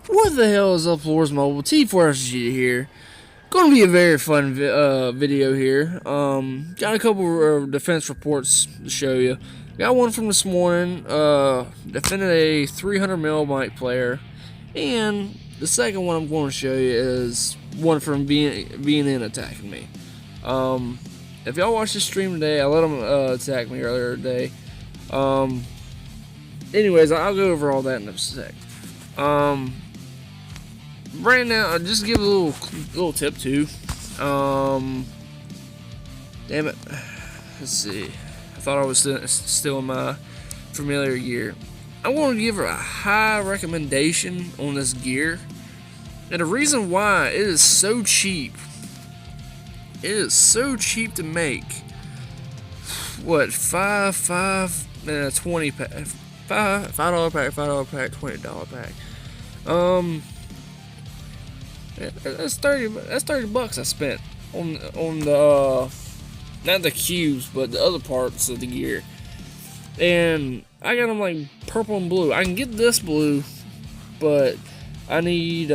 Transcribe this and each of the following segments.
What the hell is up, Floors Mobile? T4SG here. Going to be a very fun video here. Got a couple defense reports to show you. Got one from this morning. Defended a 300 mil mic player, and the second one I'm going to show you is one from VNN attacking me. If y'all watched the stream today, I let them attack me earlier today. Anyways, I'll go over all that in a sec. Right now, I'll just give a little tip too. Damn it. Let's see. I thought I was still in my familiar gear. I want to give her a high recommendation on this gear, and the reason why, it is so cheap. It is so cheap to make. What, $20 pack, $5 pack, $20 pack. That's 30 bucks I spent on the not the cubes, but the other parts of the gear. And I got them like purple and blue. I can get this blue, but I need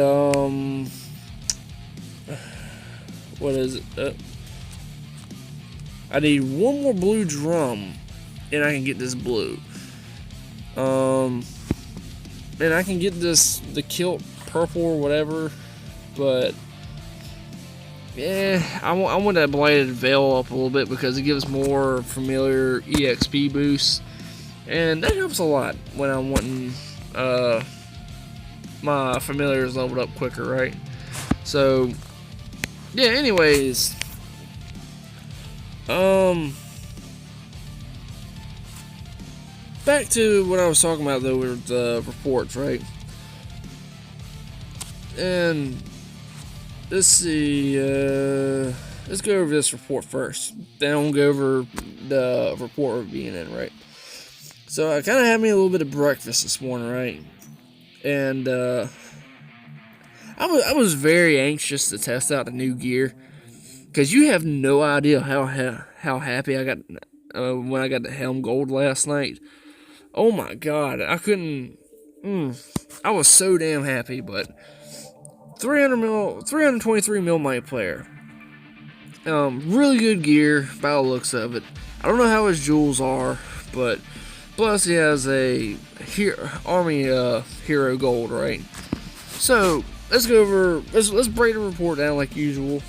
what is it? I need one more blue drum, and I can get this blue. And I can get the kilt purple or whatever, but yeah, I want that bladed veil up a little bit because it gives more familiar EXP boosts, and that helps a lot when I'm wanting my familiars leveled up quicker, right? So yeah, anyways, back to what I was talking about though with the reports, right? And let's see, let's go over this report first. Then we'll go over the report of VNN, right? So I kind of had me a little bit of breakfast this morning, right? And I was very anxious to test out the new gear, because you have no idea how happy I got when I got the Helm Gold last night. Oh my god, I couldn't. I was so damn happy. But 323 mil mic player. Really good gear by the looks of it. I don't know how his jewels are, but plus he has a Army Hero Gold, right? So let's go over. Let's break the report down like usual.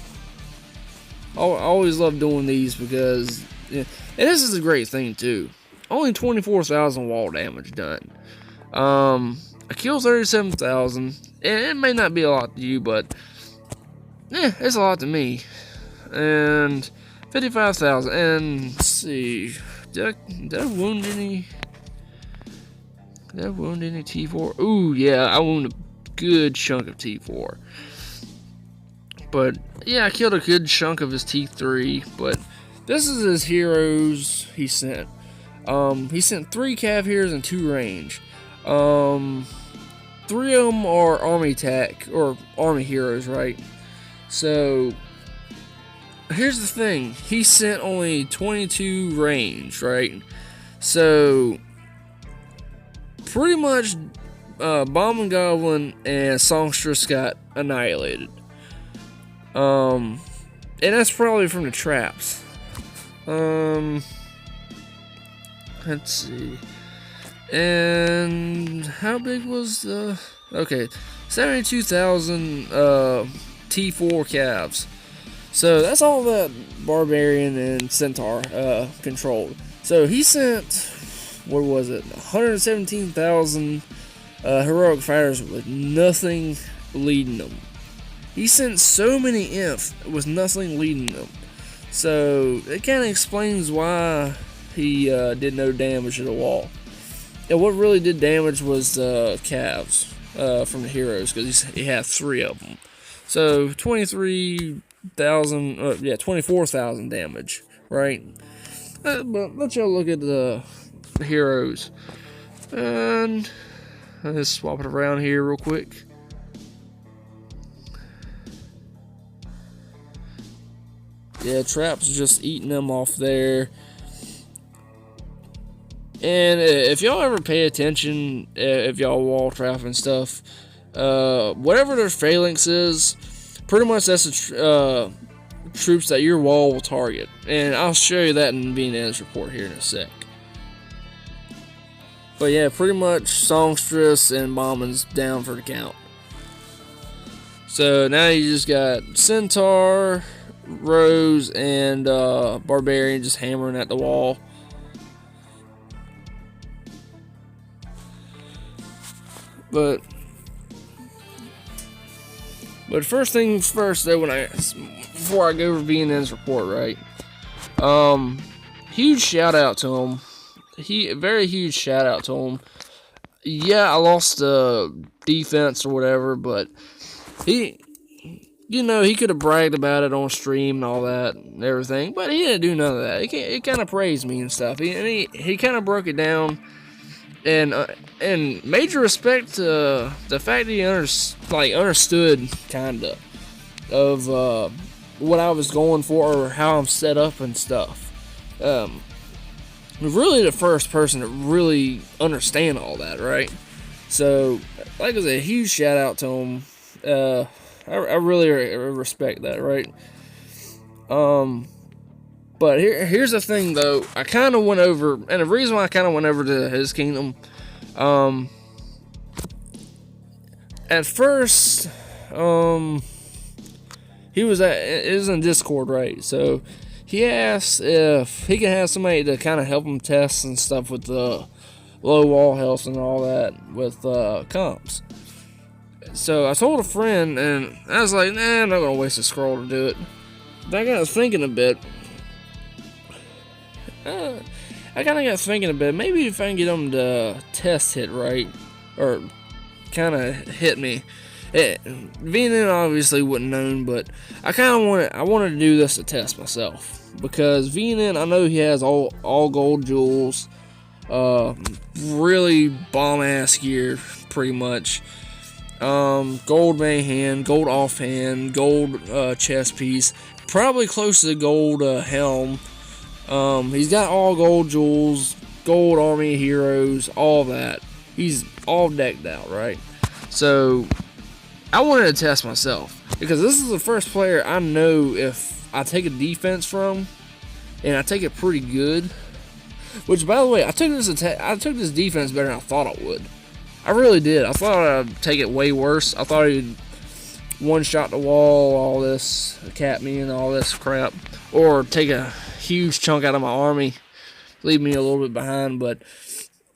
I always love doing these because, and this is a great thing too. Only 24,000 wall damage done. I killed 37,000, and it may not be a lot to you, but it's a lot to me. And 55,000. And let's see, did I wound any? Did I wound any T4? Ooh, yeah, I wounded a good chunk of T4. But yeah, I killed a good chunk of his T3. But this is his heroes he sent. He sent 3 cav heroes and 2 range. 3 of them are army tech or army heroes, right? So here's the thing: he sent only 22 range, right? So pretty much, Bomb and Goblin and Songstress got annihilated. And that's probably from the traps. Let's see. And how big was the... Okay, 72,000 T4 calves. So that's all that Barbarian and Centaur controlled. So he sent, what was it, 117,000 heroic fighters with nothing leading them. He sent so many imps with nothing leading them. So it kind of explains why he did no damage to the wall. And what really did damage was the calves from the heroes, because he had 3 of them. So 24,000 damage, right? But let's y'all look at the heroes. And let's swap it around here real quick. Yeah, Trap's just eating them off there. And if y'all ever pay attention, if y'all wall trap and stuff, whatever their phalanx is, pretty much that's the troops that your wall will target. And I'll show you that in VNN's report here in a sec. But yeah, pretty much songstress and bombing's down for the count. So now you just got Centaur, Rose, and Barbarian just hammering at the wall. But first things first, though, before I go over VNN's report, right? Huge shout out to him. Very huge shout out to him. Yeah, I lost the defense or whatever, but he could have bragged about it on stream and all that and everything, but he didn't do none of that. He kind of praised me and stuff. He kind of broke it down, and major respect to the fact that he understood kind of what I was going for or how I'm set up and stuff. Really the first person to really understand all that, right? So, like I said, huge shout out to him. I really respect that, right? But here's the thing, though. I kind of went over, and the reason why I kind of went over to his kingdom, at first, it was in Discord, right? So he asked if he could have somebody to kind of help him test and stuff with the low wall health and all that with comps. So I told a friend, and I was like, nah, I'm not going to waste a scroll to do it. But I got thinking a bit. Maybe if I can get them to test hit right, or kind of hit me. VNN obviously wouldn't known, but I wanted to do this to test myself. Because VNN, I know he has all gold jewels, really bomb-ass gear, pretty much. Gold main hand, gold offhand, gold chest piece, probably close to the gold helm. He's got all gold jewels, gold army heroes, all that. He's all decked out, right? So I wanted to test myself because this is the first player I know if I take a defense from, and I take it pretty good. Which, by the way, I took this defense better than I thought I would. I really did. I thought I'd take it way worse. I thought he'd one-shot the wall, all this, cap me and all this crap, or take a huge chunk out of my army, leave me a little bit behind. But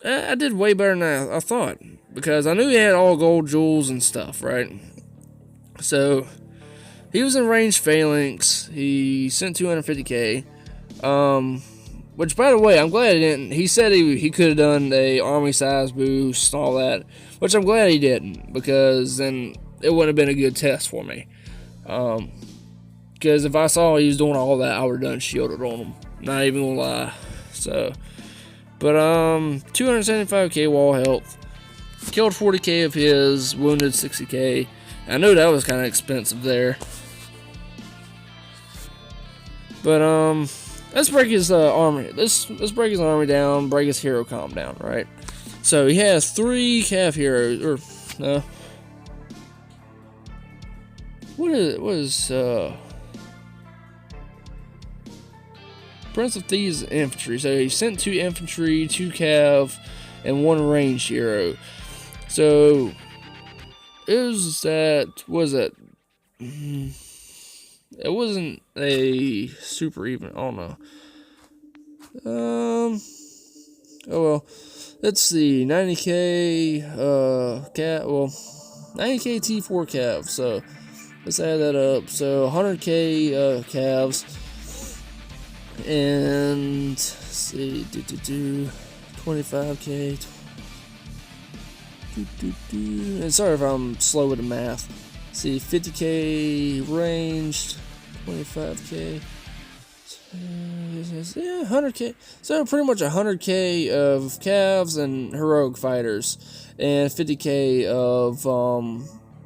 I did way better than I thought because I knew he had all gold jewels and stuff, right? So he was in range phalanx. He sent 250k. Which, by the way, I'm glad he didn't. He said he could have done a army size boost and all that, which I'm glad he didn't, because then it wouldn't have been a good test for me. Because if I saw he was doing all that, I would have done shielded on him. Not even gonna lie. So, but 275k wall health, killed 40k of his, wounded 60k. I know that was kind of expensive there. But let's break his army. Let's break his army down. Break his hero comp down, right? So he has 3 calf heroes, or no? What is Prince of Thieves infantry? So he sent 2 infantry, 2 cav, and 1 ranged hero. So it wasn't a super even. I don't know. Oh well. Let's see. 90k cat. Well, 90k T4 calves. So let's add that up. So 100k calves. And let's see. 25k. And sorry if I'm slow with the math. See, 50k ranged, 25k, yeah, 100k. So pretty much 100k of calves and heroic fighters, and 50k of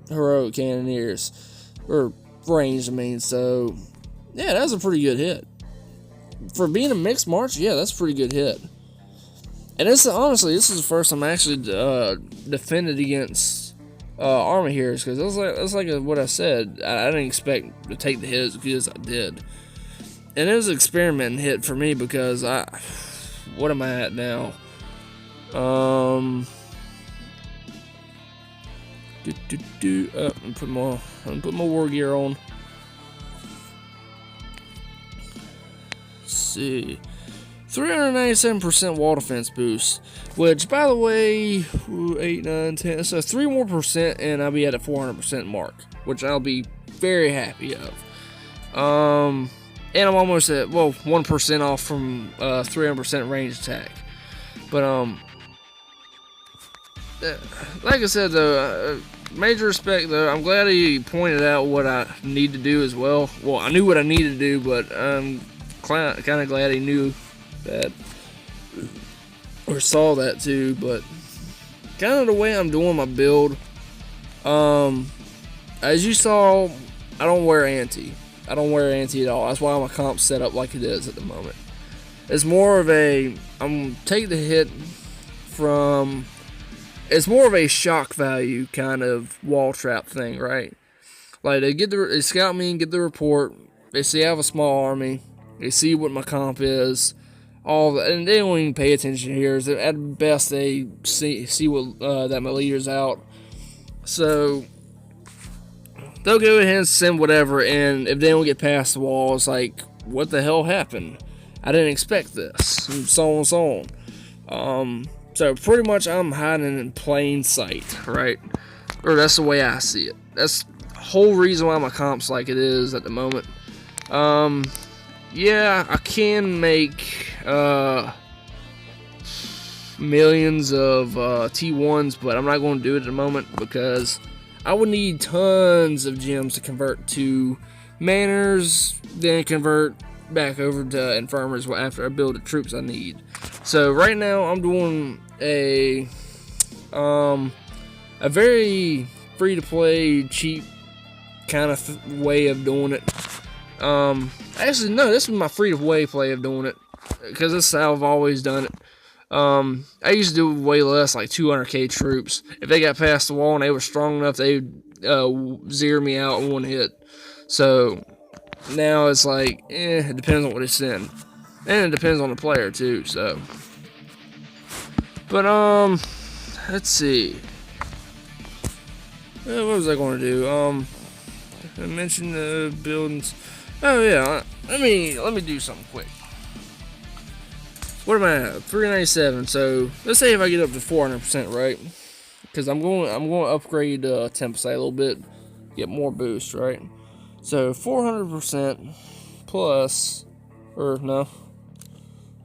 heroic cannoneers, or ranged, I mean. So yeah, that's a pretty good hit for being a mixed march. Yeah, that's a pretty good hit. And honestly, this is the first time I actually defended against army here, because that's like what I said. I didn't expect to take the hit as good as I did, and it was an experiment hit for me because what am I at now? I'm put my war gear on. Let's see, 397% wall defense boost, which, by the way, 8, 9, 10, so 3 more percent, and I'll be at a 400% mark, which I'll be very happy of. And I'm almost at 1% off from 300% range attack. But like I said though, major respect though. I'm glad he pointed out what I need to do as well. Well, I knew what I needed to do, but I'm kind of glad he knew that or saw that too. But kind of the way I'm doing my build, as you saw, I don't wear anti. I don't wear anti at all. That's why my comp's set up like it is at the moment. It's more of I'm taking the hit from. It's more of a shock value kind of wall trap thing, right? Like they scout me and get the report. They see I have a small army. They see what my comp is. All that, and they don't even pay attention here. At best, they see what that my leader's out. So they'll go ahead and send whatever, and if they don't get past the wall, it's like, what the hell happened? I didn't expect this, and so on and so on. So pretty much I'm hiding in plain sight, right? Or that's the way I see it. That's the whole reason why my comp's like it is at the moment. Yeah, I can make millions of T1s, but I'm not going to do it at the moment because I would need tons of gems to convert to manners, then convert back over to infirmers after I build the troops I need. So right now I'm doing a very free to play, cheap kind of way of doing it. Actually no, this is my free to play of doing it because this is how I've always done it. I used to do way less, like 200k troops. If they got past the wall and they were strong enough, they would zero me out in one hit. So now it's like, it depends on what it's in, and it depends on the player too. So, but let's see. What was I going to do? I mentioned the buildings. Oh yeah, let me do something quick. What am I at? 397. So let's say if I get up to 400%, right? Because I'm going to upgrade Tempest a little bit, get more boost, right? So 400% plus, or no,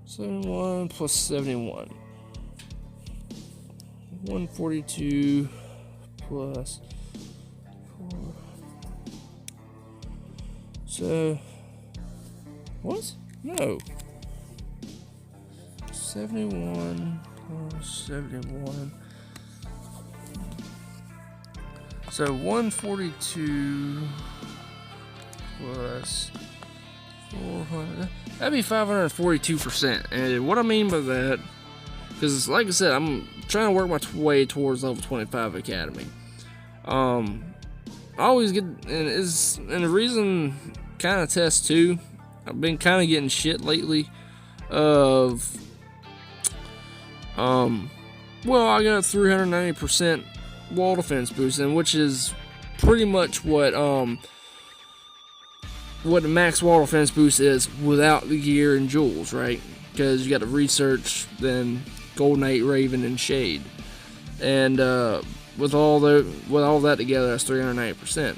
71 plus 71, 142 plus 4. So what? No. 71 plus 71. So 142 plus 400. That'd be 542%. And what I mean by that, because like I said, I'm trying to work my way towards level 25 Academy. I always get, and the reason kind of test too, I've been kind of getting shit lately of well, I got 390% wall defense boost, and which is pretty much what the max wall defense boost is without the gear and jewels, right? Because you got the research, then Golden 8, Raven, and Shade, and with all that together, that's 390%.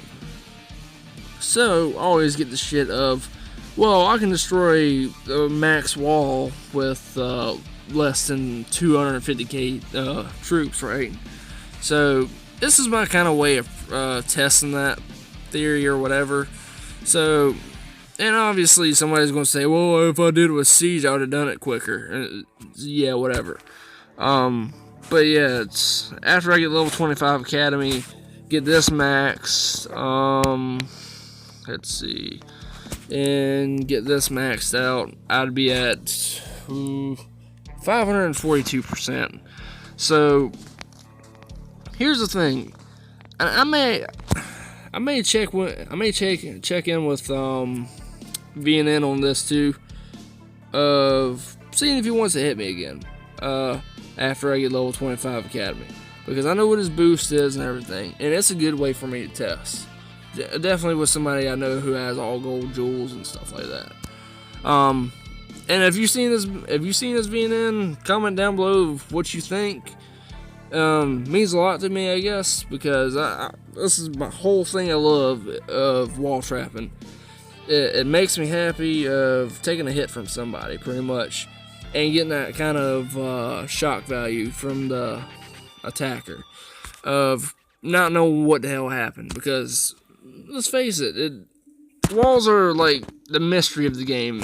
So I always get the shit of, well, I can destroy the max wall with less than 250k troops, right? So this is my kind of way of testing that theory or whatever. So, and obviously somebody's going to say, well, if I did it with Siege, I would have done it quicker. Yeah, whatever. But yeah, it's after I get level 25 Academy, get this max. Let's see, and get this maxed out, I'd be at 542%. So here's the thing, I may check in with VNN on this too, of seeing if he wants to hit me again after I get level 25 Academy, because I know what his boost is and everything, and it's a good way for me to test. Definitely with somebody I know who has all gold jewels and stuff like that. And if you've seen this VNN, comment down below what you think. Means a lot to me, I guess, because this is my whole thing I love of wall trapping. It makes me happy of taking a hit from somebody, pretty much, and getting that kind of shock value from the attacker of not knowing what the hell happened. Because let's face it, walls are like the mystery of the game.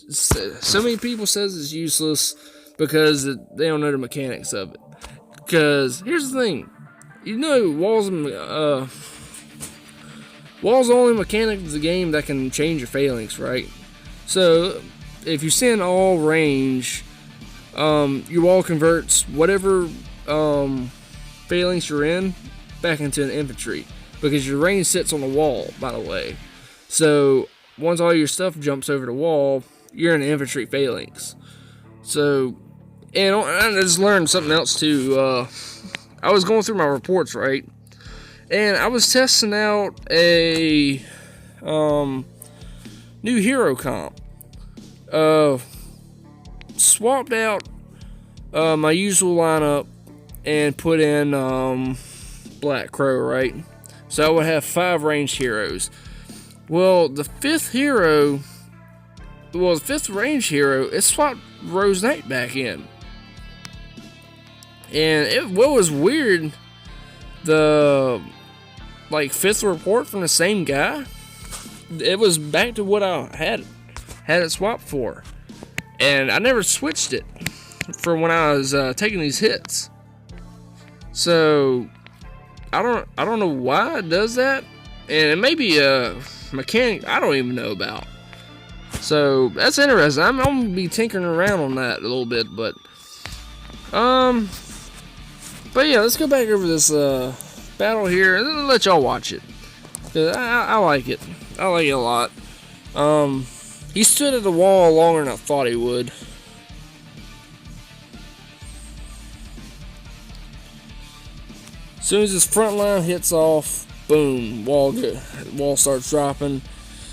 So many people says it's useless because they don't know the mechanics of it. Because here's the thing, you know, walls are the only mechanic of the game that can change your phalanx, right? So if you send all range, your wall converts whatever phalanx you're in back into an infantry, because your range sits on the wall, by the way. So once all your stuff jumps over the wall, you're in an infantry phalanx. So, and I just learned something else too. I was going through my reports, right, and I was testing out a new hero comp. Swapped out my usual lineup and put in Black Crow, right? So I would have 5 ranged heroes. Well, the fifth ranged hero, it swapped Rose Knight back in. And what was weird, the fifth report from the same guy, it was back to what I had it swapped for, and I never switched it for when I was taking these hits. So I don't know why it does that, and it may be a mechanic I don't even know about. So that's interesting. I'm gonna be tinkering around on that a little bit, but yeah, let's go back over this battle here and let y'all watch it. I like it. I like it a lot. He stood at the wall longer than I thought he would. As soon as his front line hits off, boom, wall starts dropping.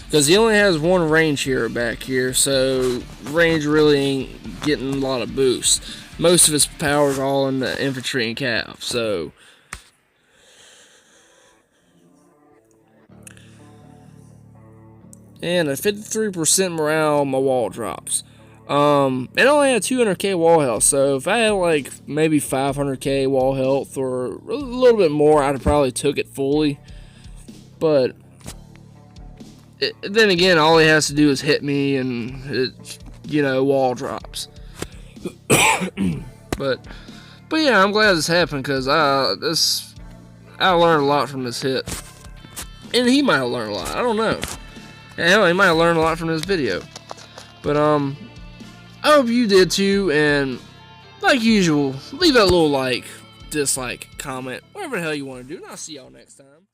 Because he only has one range hero back here, so range really ain't getting a lot of boost. Most of his power is all in the infantry and cav, so. And at 53% morale, my wall drops. It only had 200k wall health, so if I had like maybe 500k wall health or a little bit more, I'd have probably took it fully. But then again, all he has to do is hit me, and wall drops. but yeah, I'm glad this happened, because I learned a lot from this hit, and he might have learned a lot. I don't know. Hell, he might have learned a lot from this video. But I hope you did too, and like usual, leave that little like, dislike, comment, whatever the hell you want to do, and I'll see y'all next time.